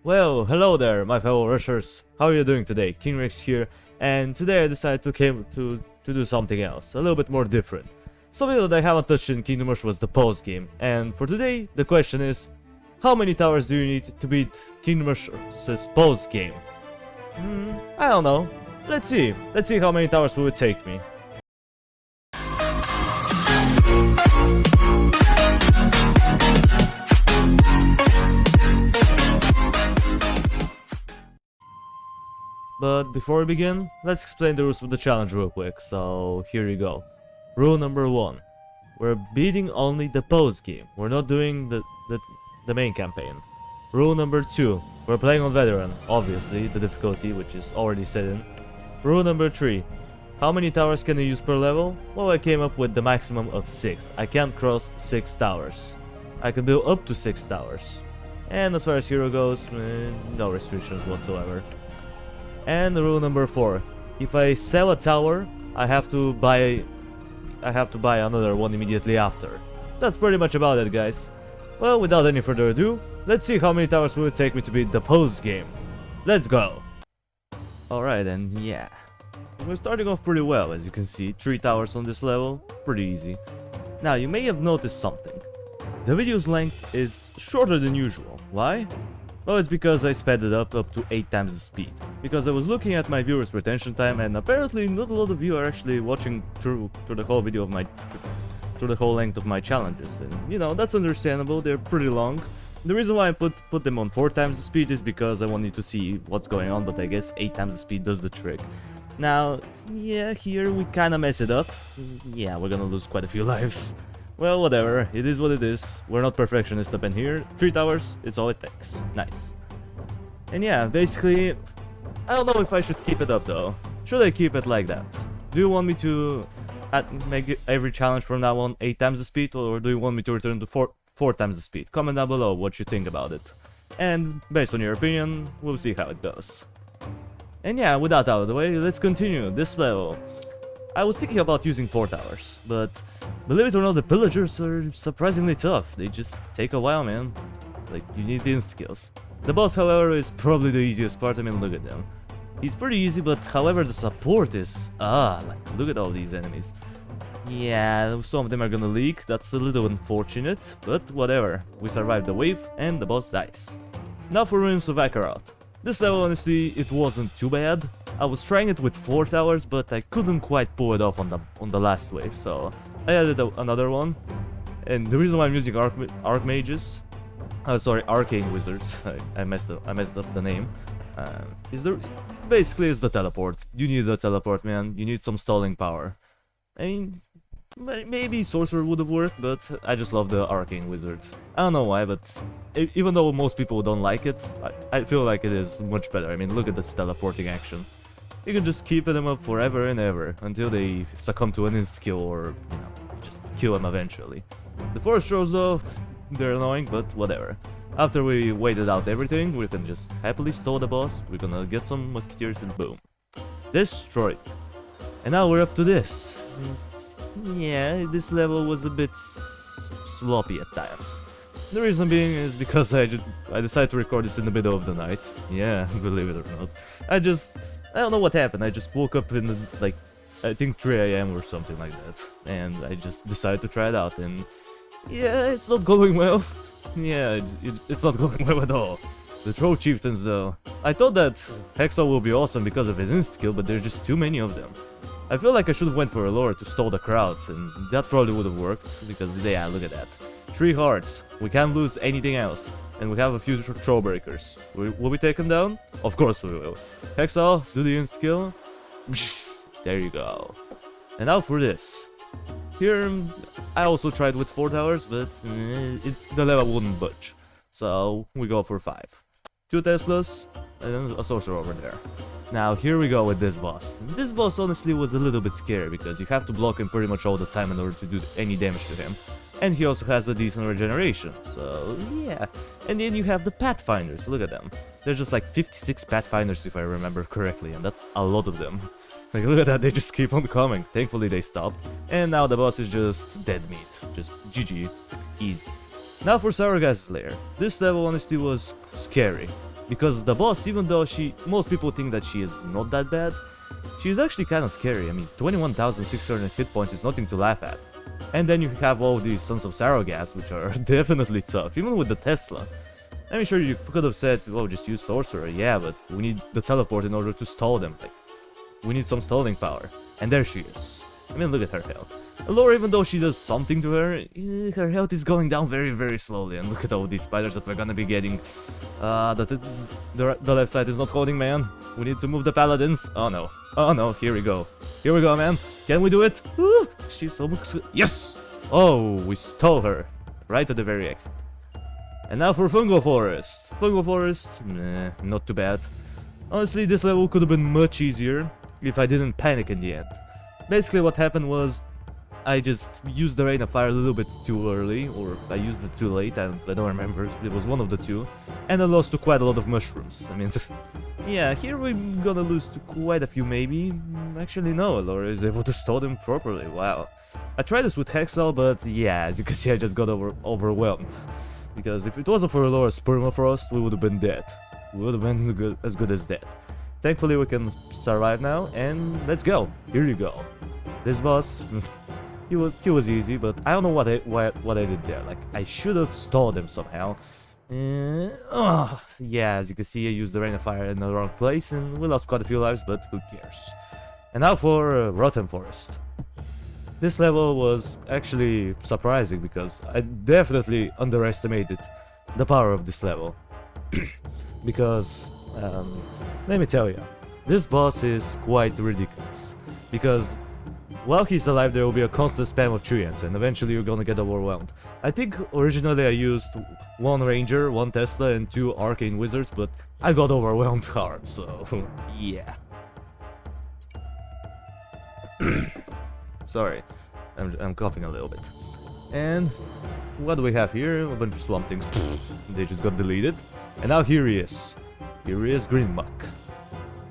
Well, hello there, my fellow rushers. How are you doing today? King Rex here, and today I decided to do something else, a little bit more different. Something that I haven't touched in Kingdom Rush was the pause game, and for today, the question is, how many towers do you need to beat Kingdom Rush's pause game? I don't know. Let's see how many towers will it take me. But before we begin, let's explain the rules of the challenge real quick, so here you go. Rule number 1. We're beating only the pause game, we're not doing the main campaign. Rule number 2. We're playing on veteran, obviously, the difficulty which is already set in. Rule number 3. How many towers can you use per level? Well, I came up with the maximum of 6. I can't cross 6 towers. I can build up to 6 towers. And as far as hero goes, no restrictions whatsoever. And rule number 4. If I sell a tower, I have to buy another one immediately after. That's pretty much about it, guys. Well, without any further ado, let's see how many towers will it take me to beat the pause game. Let's go! Alright, and yeah. We're starting off pretty well, as you can see. 3 towers on this level, pretty easy. Now, you may have noticed something. The video's length is shorter than usual. Why? Well, it's because I sped it up to 8 times the speed. Because I was looking at my viewers' retention time, and apparently not a lot of you are actually watching through the whole video of through the whole length of my challenges. And you know, that's understandable, they're pretty long. The reason why I put them on 4 times the speed is because I want you to see what's going on, but I guess 8 times the speed does the trick. Now, yeah, here we kinda mess it up. Yeah, we're gonna lose quite a few lives. Well, whatever, it is what it is. We're not perfectionists up in here. 3 towers, it's all it takes. Nice. And yeah, basically, I don't know if I should keep it up though. Should I keep it like that? Do you want me to make every challenge from now on 8 times the speed, or do you want me to return to 4 times the speed? Comment down below what you think about it. And based on your opinion, we'll see how it goes. And yeah, with that out of the way, let's continue this level. I was thinking about using 4 towers, but believe it or not, the pillagers are surprisingly tough. They just take a while, man. Like, you need the insta-kills. The boss, however, is probably the easiest part. I mean, look at them. He's pretty easy, but however, the support is... like, look at all these enemies. Yeah, some of them are gonna leak. That's a little unfortunate, but whatever. We survived the wave, and the boss dies. Now for Ruins of Akarat. This level, honestly, it wasn't too bad. I was trying it with 4 towers, but I couldn't quite pull it off on the last wave, so I added another one. And the reason why I'm using Archmages, Arcane Wizards, I messed up the name, basically it's the teleport. You need the teleport, man. You need some stalling power. I mean, maybe Sorcerer would have worked, but I just love the Arcane Wizard. I don't know why, but even though most people don't like it, I feel like it is much better. I mean, look at this teleporting action. You can just keep them up forever and ever, until they succumb to an insta-kill or, you know, just kill them eventually. The forest throws though, they're annoying, but whatever. After we waited out everything, we can just happily stall the boss, we're gonna get some musketeers and boom. Destroyed. And now we're up to this. Yeah, this level was a bit sloppy at times. The reason being is because I decided to record this in the middle of the night. Yeah, believe it or not. I don't know what happened, I just woke up in like, I think 3 AM or something like that. And I just decided to try it out, and yeah, it's not going well. Yeah, it's not going well at all. The Troll Chieftains though. I thought that Hexal will be awesome because of his insta-kill, but there's just too many of them. I feel like I should have went for a lure to stall the crowds, and that probably would have worked, because yeah, look at that. 3 hearts, we can't lose anything else, and we have a few troll breakers. Will we take them down? Of course we will. Hexal, do the insta-kill. There you go. And now for this. Here, I also tried with 4 towers, but the level wouldn't budge. So, we go for 5. 2 Teslas, and then a sorcerer over there. Now, here we go with this boss. This boss honestly was a little bit scary, because you have to block him pretty much all the time in order to do any damage to him. And he also has a decent regeneration, so yeah. And then you have the Pathfinders, look at them. There's just like 56 Pathfinders if I remember correctly, and that's a lot of them. Like, look at that, they just keep on coming. Thankfully they stopped. And now the boss is just dead meat. Just GG. Easy. Now for Saraga's Lair. This level honestly was scary. Because the boss, even though most people think that she is not that bad, she is actually kind of scary. I mean, 21,600 hit points is nothing to laugh at. And then you have all these Sons of Sarogas, which are definitely tough, even with the Tesla. I mean, sure, you could have said, oh, just use Sorcerer, yeah, but we need the teleport in order to stall them. Like, we need some stalling power. And there she is. I mean, look at her health. Laura, even though she does something to her, her health is going down very, very slowly. And look at all these spiders that we're gonna be getting. The left side is not holding, man. We need to move the paladins. Oh no. Oh no, here we go. Here we go, man. Can we do it? Woo! She's almost... Yes! Oh, we stole her. Right at the very exit. And now for Fungo Forest. Fungo Forest, nah, not too bad. Honestly, this level could have been much easier if I didn't panic in the end. Basically what happened was I just used the Rain of Fire a little bit too early, or I used it too late, I don't remember, it was one of the two, and I lost to quite a lot of mushrooms. I mean, yeah, here we're gonna lose to quite a few maybe. Actually no, Laura is able to stall them properly, wow. I tried this with Hexal, but yeah, as you can see I just got overwhelmed. Because if it wasn't for Laura's Permafrost, we would have been dead. We would have been as good as dead. Thankfully we can survive now, and let's go. Here you go. This boss, he was easy, but I don't know what I did there. Like, I should have stalled him somehow. Yeah, as you can see, I used the Rain of Fire in the wrong place, and we lost quite a few lives, but who cares. And now for Rotten Forest. This level was actually surprising, because I definitely underestimated the power of this level. Because, let me tell you, this boss is quite ridiculous. Because while he's alive, there will be a constant spam of treants, and eventually you're gonna get overwhelmed. I think originally I used 1 Ranger, 1 Tesla, and 2 Arcane Wizards, but I got overwhelmed hard, so yeah. Sorry, I'm coughing a little bit. And what do we have here? A bunch of Swamp Things. They just got deleted. And now here he is. Here he is, Green Muck.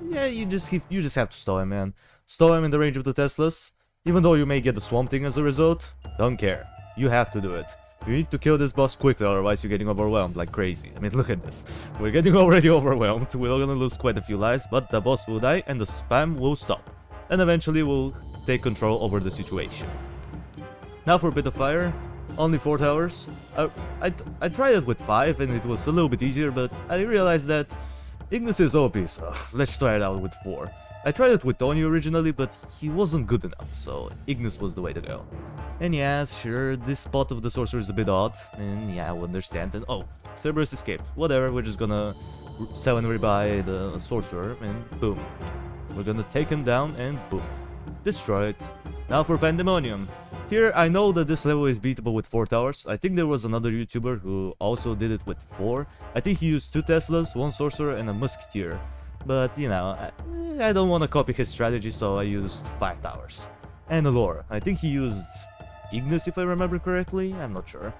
Yeah, you just have to stall him, man. Stall him in the range of the Teslas. Even though you may get the Swamp Thing as a result, don't care. You have to do it. You need to kill this boss quickly, otherwise you're getting overwhelmed like crazy. I mean, look at this. We're getting already overwhelmed. We're gonna lose quite a few lives, but the boss will die and the spam will stop. And eventually we'll take control over the situation. Now for a bit of fire. Only 4 towers. I tried it with 5 and it was a little bit easier, but I realized that Ignis is OP, so let's try it out with 4. I tried it with Tony originally, but he wasn't good enough, so Ignis was the way to go. And yeah, sure, this spot of the sorcerer is a bit odd, and yeah, I understand. And oh, Cerberus escaped. Whatever, we're just gonna sell and rebuy the sorcerer, and boom. We're gonna take him down, and boom. Destroy it. Now for Pandemonium. Here, I know that this level is beatable with 4 towers. I think there was another YouTuber who also did it with 4. I think he used 2 Teslas, 1 sorcerer, and a musketeer. But, you know, I don't want to copy his strategy, so I used 5 towers. And a lore. I think he used Ignis, if I remember correctly. I'm not sure.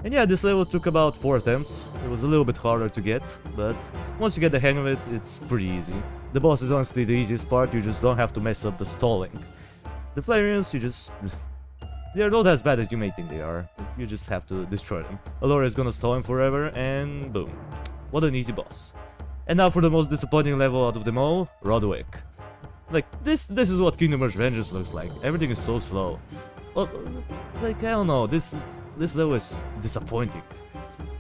And yeah, this level took about 4 attempts. It was a little bit harder to get, but once you get the hang of it, it's pretty easy. The boss is honestly the easiest part, you just don't have to mess up the stalling. The Flareons, they're not as bad as you may think they are. You just have to destroy them. Allura is gonna stall him forever, and boom. What an easy boss. And now for the most disappointing level out of them all, Rodwick. Like, this is what Kingdom Hearts Vengeance looks like. Everything is so slow. Well, like, I don't know, this level is disappointing.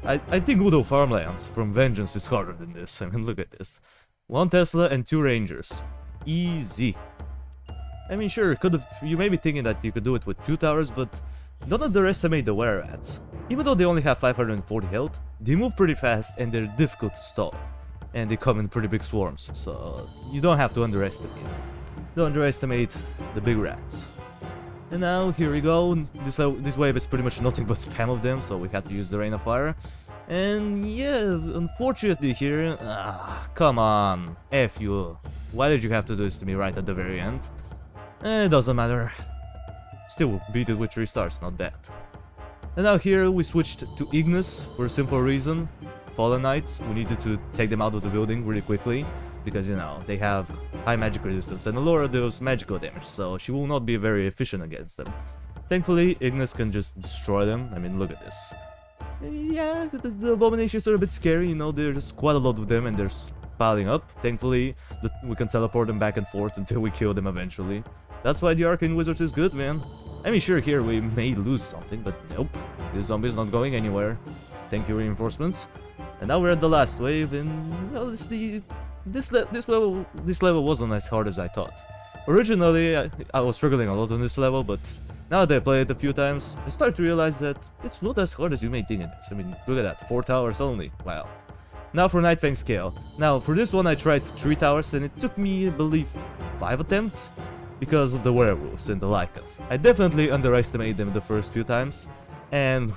I think Udo Farmlands from Vengeance is harder than this. I mean, look at this. 1 Tesla and 2 Rangers. Easy. I mean, sure, you may be thinking that you could do it with 2 towers, but don't underestimate the Were-Rats. Even though they only have 540 health, they move pretty fast and they're difficult to stall. And they come in pretty big swarms, so you don't have to underestimate. Don't underestimate the big rats. And now, here we go. This wave is pretty much nothing but spam of them, so we had to use the Rain of Fire. And yeah, unfortunately here... come on. F you. Why did you have to do this to me right at the very end? It doesn't matter. Still beat it with 3 stars, not bad. And now here we switched to Ignis for a simple reason. Fallen Knights, we needed to take them out of the building really quickly, because, you know, they have high magic resistance, and Allura deals magical damage, so she will not be very efficient against them. Thankfully, Ignis can just destroy them. I mean, look at this. Yeah, the abominations are a bit scary, you know, there's quite a lot of them and there's piling up. Thankfully, we can teleport them back and forth until we kill them eventually. That's why the Arcane Wizard is good, man. I mean, sure, here we may lose something, but nope. This zombie is not going anywhere. Thank you, reinforcements. And now we're at the last wave, and well, this level wasn't as hard as I thought. Originally, I was struggling a lot on this level, but now that I played it a few times, I start to realize that it's not as hard as you may think it is. I mean, look at that, 4 towers only. Wow. Now for Night Fang scale. Now for this one I tried 3 towers and it took me, I believe, 5 attempts because of the werewolves and the lichens. I definitely underestimated them the first few times, and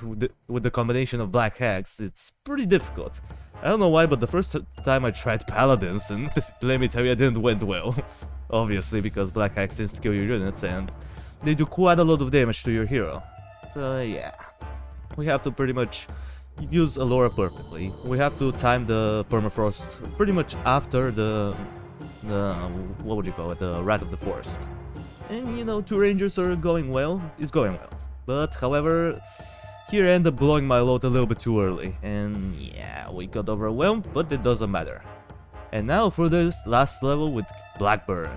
with the combination of black hags, it's pretty difficult. I don't know why, but the first time I tried paladins, and let me tell you, it didn't went well. Obviously, because black hags insta kill your units and they do quite a lot of damage to your hero. So yeah, we have to pretty much use Allura perfectly. We have to time the permafrost pretty much after the what would you call it, the Rat of the Forest. And you know, 2 rangers are going well, it's going well. But however, here I end up blowing my load a little bit too early, and yeah, we got overwhelmed, but it doesn't matter. And now for this last level with Blackburn.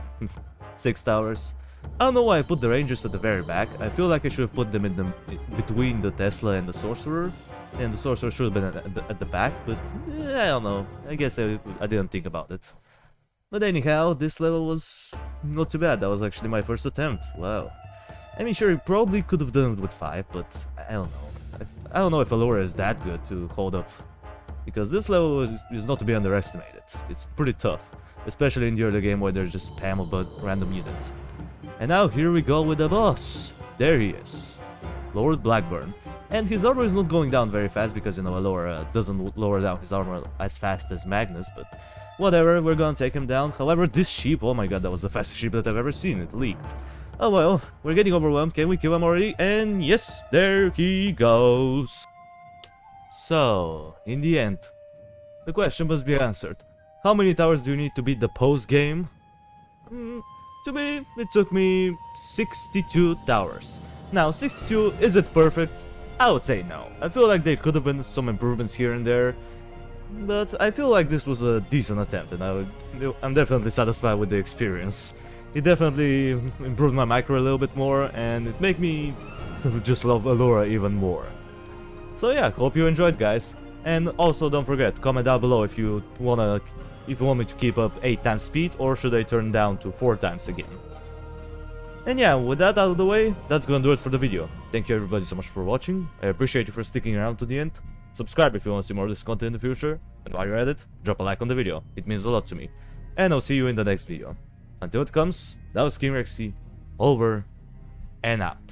6 towers. I don't know why I put the rangers at the very back. I feel like I should have put them in between the Tesla and the sorcerer. And the sorcerer should have been at the back, but I don't know. I guess I didn't think about it. But anyhow, this level was not too bad. That was actually my first attempt. Wow. I mean, sure, you probably could have done it with 5, but I don't know. I don't know if Allura is that good to hold up. Because this level is not to be underestimated. It's pretty tough. Especially in the early game where there's just spam of random units. And now here we go with the boss. There he is. Lord Blackburn. And his armor is not going down very fast because, you know, Allura doesn't lower down his armor as fast as Magnus, but whatever, we're gonna take him down. However, this sheep, oh my god, that was the fastest sheep that I've ever seen. It leaked. Oh well, we're getting overwhelmed. Can we kill him already? And yes, there he goes. So, in the end, the question must be answered. How many towers do you need to beat the post game? To me, it took me 62 towers. Now, 62, is it perfect? I would say no. I feel like there could have been some improvements here and there, but I feel like this was a decent attempt, and I'm definitely satisfied with the experience. It definitely improved my micro a little bit more, and it made me just love Allura even more. So yeah, hope you enjoyed, guys. And also don't forget, comment down below if you want me to keep up 8 times speed, or should I turn down to 4 times again. And yeah, with that out of the way, that's gonna do it for the video. Thank you everybody so much for watching. I appreciate you for sticking around to the end. Subscribe if you want to see more of this content in the future. And while you're at it, drop a like on the video. It means a lot to me. And I'll see you in the next video. Until it comes, that was King Rexy. Over and out.